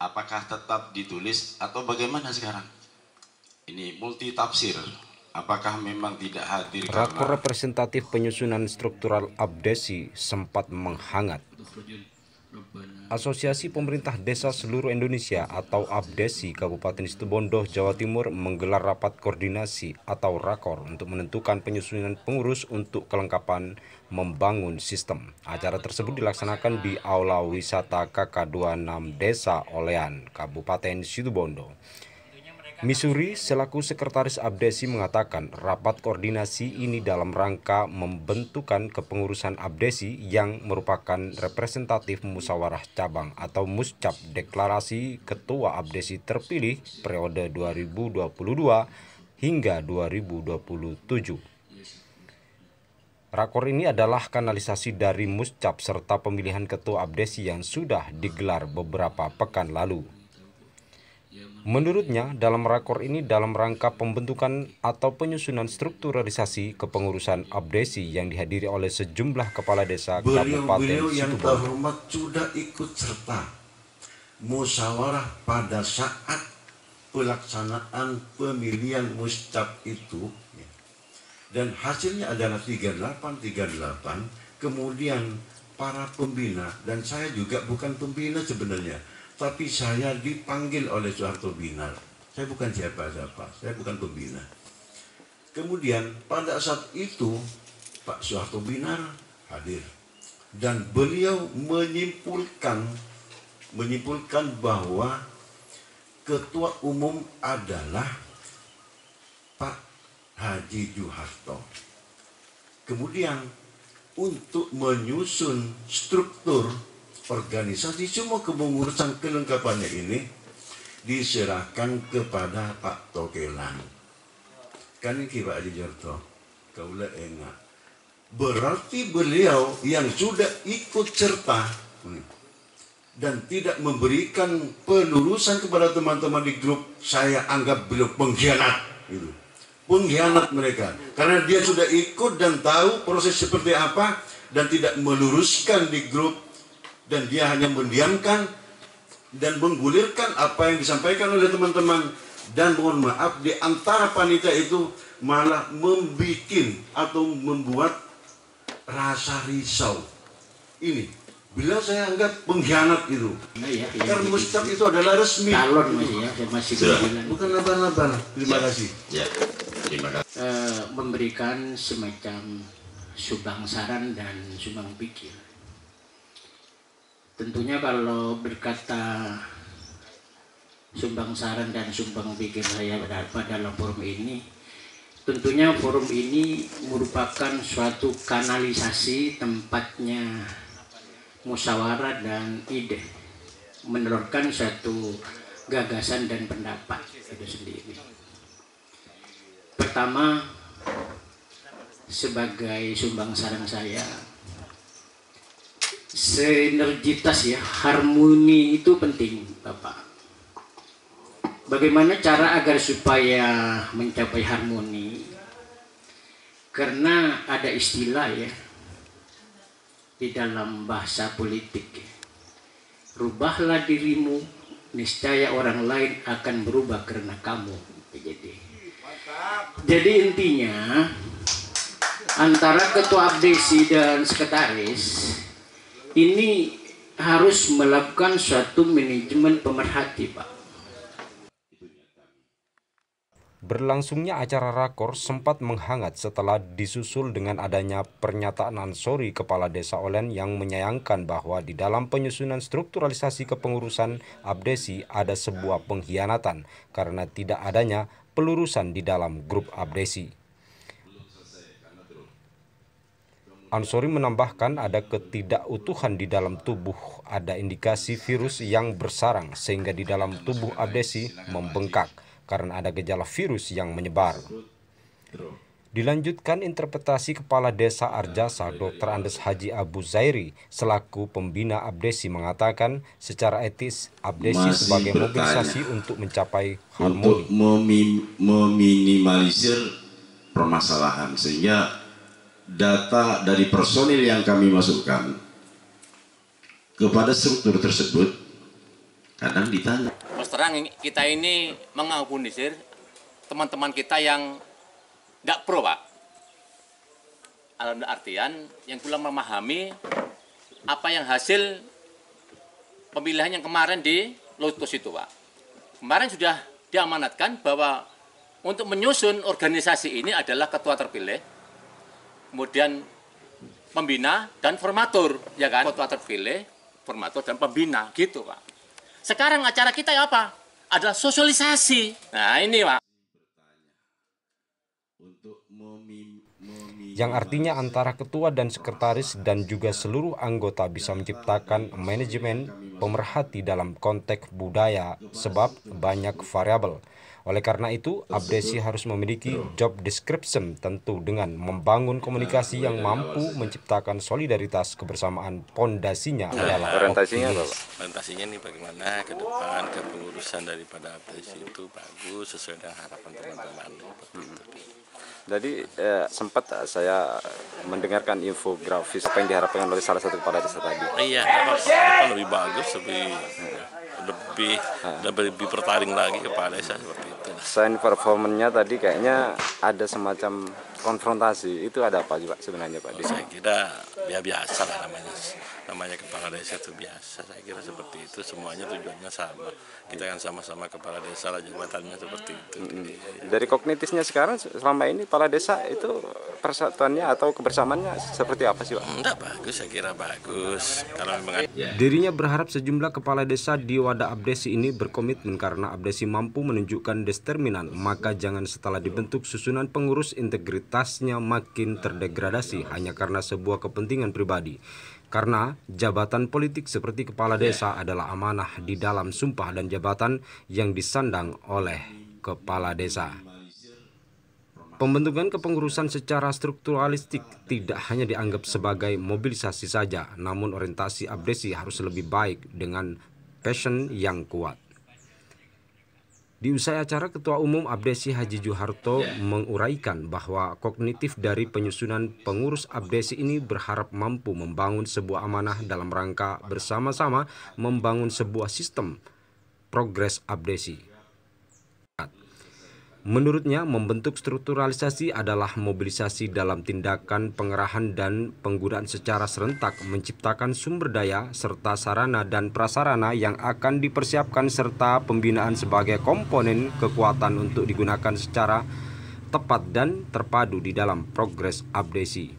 apakah tetap ditulis atau bagaimana sekarang? Ini multi tafsir. Apakah memang tidak hadir Rakor karena representatif penyusunan struktural abdesi sempat menghangat. Asosiasi Pemerintah Desa Seluruh Indonesia atau APDESI Kabupaten Situbondo, Jawa Timur menggelar rapat koordinasi atau rakor untuk menentukan penyusunan pengurus untuk kelengkapan membangun sistem. Acara tersebut dilaksanakan di Aula Wisata KK26 Desa Olean, Kabupaten Situbondo. Misuri selaku sekretaris APDESI mengatakan rapat koordinasi ini dalam rangka membentukan kepengurusan APDESI yang merupakan representatif musyawarah cabang atau muscap deklarasi ketua APDESI terpilih periode 2022 hingga 2027. Rakor ini adalah kanalisasi dari muscap serta pemilihan ketua APDESI yang sudah digelar beberapa pekan lalu. Menurutnya, dalam rakor ini dalam rangka pembentukan atau penyusunan strukturalisasi kepengurusan APDESI yang dihadiri oleh sejumlah kepala desa Kabupaten yang Situbondo. terhormat sudah ikut serta musyawarah pada saat pelaksanaan pemilihan muscap itu, dan hasilnya adalah 3838. Kemudian para pembina, dan saya juga bukan pembina sebenarnya, tapi saya dipanggil oleh Soeharto Binar. Saya bukan siapa-siapa, saya bukan pembina. Kemudian pada saat itu Pak Soeharto Binar hadir dan beliau menyimpulkan bahwa ketua umum adalah Pak Haji Juharto. Kemudian untuk menyusun struktur organisasi semua kepengurusan kelengkapannya ini diserahkan kepada Pak Tokelan. Kan ini Pak Haji Juharto, kaulah enggak. Berarti beliau yang sudah ikut serta dan tidak memberikan pelurusan kepada teman-teman di grup, saya anggap beliau pengkhianat. Gitu. Pengkhianat mereka, karena dia sudah ikut dan tahu proses seperti apa dan tidak meluruskan di grup, dan dia hanya mendiamkan dan menggulirkan apa yang disampaikan oleh teman-teman. Dan mohon maaf, di antara panitia itu malah membuat rasa risau. Ini beliau saya anggap pengkhianat itu. Karena muscap itu adalah resmi. Calon masih bukan abal-abal. Terima kasih. Ya, terima kasih. Memberikan semacam sumbang saran dan sumbang pikir. Tentunya kalau berkata sumbang saran dan sumbang pikir saya dalam forum ini, tentunya forum ini merupakan suatu kanalisasi tempatnya musyawarah dan ide, menelurkan suatu gagasan dan pendapat itu sendiri. Pertama, sebagai sumbang saran saya, sinergitas ya, harmoni itu penting Bapak. Bagaimana cara agar supaya mencapai harmoni? Karena ada istilah ya di dalam bahasa politik, rubahlah dirimu, niscaya orang lain akan berubah karena kamu. Jadi intinya antara ketua APDESI dan sekretaris ini harus melakukan suatu manajemen pemerhati, Pak. Berlangsungnya acara rakor sempat menghangat setelah disusul dengan adanya pernyataan Ansori, Kepala Desa Olean, yang menyayangkan bahwa di dalam penyusunan strukturalisasi kepengurusan APDESI ada sebuah pengkhianatan karena tidak adanya pelurusan di dalam grup APDESI. Ansori menambahkan ada ketidakutuhan di dalam tubuh, ada indikasi virus yang bersarang sehingga di dalam tubuh APDESI membengkak karena ada gejala virus yang menyebar. Dilanjutkan interpretasi Kepala Desa Arjasa Dr. Andes Haji Abu Zairi selaku pembina APDESI mengatakan secara etis APDESI sebagai mobilisasi untuk mencapai harmoni. Untuk meminimalisir permasalahan sehingga data dari personil yang kami masukkan kepada struktur tersebut Kadang ditanya. Terus terang kita ini mengakomodir teman-teman kita yang nggak pro, Pak. Dalam artian yang kurang memahami apa yang hasil pemilihan yang kemarin di Lotus itu, Pak. Kemarin sudah diamanatkan bahwa untuk menyusun organisasi ini adalah ketua terpilih, kemudian pembina dan formatur, ya kan? Ketua terpilih, formatur dan pembina, gitu, Pak. Sekarang acara kita apa? Adalah sosialisasi. Nah, ini, Pak. Yang artinya antara ketua dan sekretaris dan juga seluruh anggota bisa menciptakan manajemen pemerhati dalam konteks budaya sebab banyak variabel. Oleh karena itu, abdesi harus memiliki job description tentu dengan membangun komunikasi yang mampu menciptakan solidaritas kebersamaan. Pondasinya adalah orientasinya apa, Pak? Orientasinya nih bagaimana ke depan kepengurusan daripada abdesi itu bagus sesuai dengan harapan teman-teman. Jadi sempat saya mendengarkan infografis apa yang diharapkan oleh salah satu kepala desa tadi. Iya, lebih bagus, lebih bertaring lagi kepala desa seperti itu. Selain performanya tadi kayaknya ada semacam konfrontasi. Itu ada apa juga sebenarnya, Pak? Saya kira ya biasa lah namanya kepala desa itu biasa. Saya kira seperti itu, semuanya tujuannya sama. Kita kan sama-sama kepala desa lah, jabatannya seperti itu. Dari kognitifnya sekarang selama ini kepala desa itu persatuannya atau kebersamaannya seperti apa sih, Pak? Enggak, bagus, saya kira bagus. Kalau memang Dirinya berharap sejumlah kepala desa di wadah abdesi ini berkomitmen karena abdesi mampu menunjukkan determinan, maka jangan setelah dibentuk susunan pengurus integritasnya makin terdegradasi hanya karena sebuah kepentingan pribadi. Karena jabatan politik seperti kepala desa adalah amanah di dalam sumpah dan jabatan yang disandang oleh kepala desa. Pembentukan kepengurusan secara strukturalistik tidak hanya dianggap sebagai mobilisasi saja, namun orientasi abdesi harus lebih baik dengan passion yang kuat. Di usai acara, Ketua Umum Abdesi Haji Juharto menguraikan bahwa kognitif dari penyusunan pengurus abdesi ini berharap mampu membangun sebuah amanah dalam rangka bersama-sama membangun sebuah sistem progres abdesi. Menurutnya, membentuk strukturalisasi adalah mobilisasi dalam tindakan pengerahan dan penggunaan secara serentak, menciptakan sumber daya serta sarana dan prasarana yang akan dipersiapkan serta pembinaan sebagai komponen kekuatan untuk digunakan secara tepat dan terpadu di dalam progres abdesi.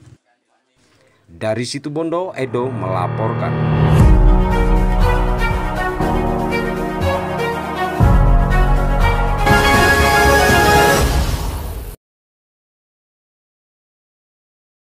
Dari Situbondo, Edo melaporkan.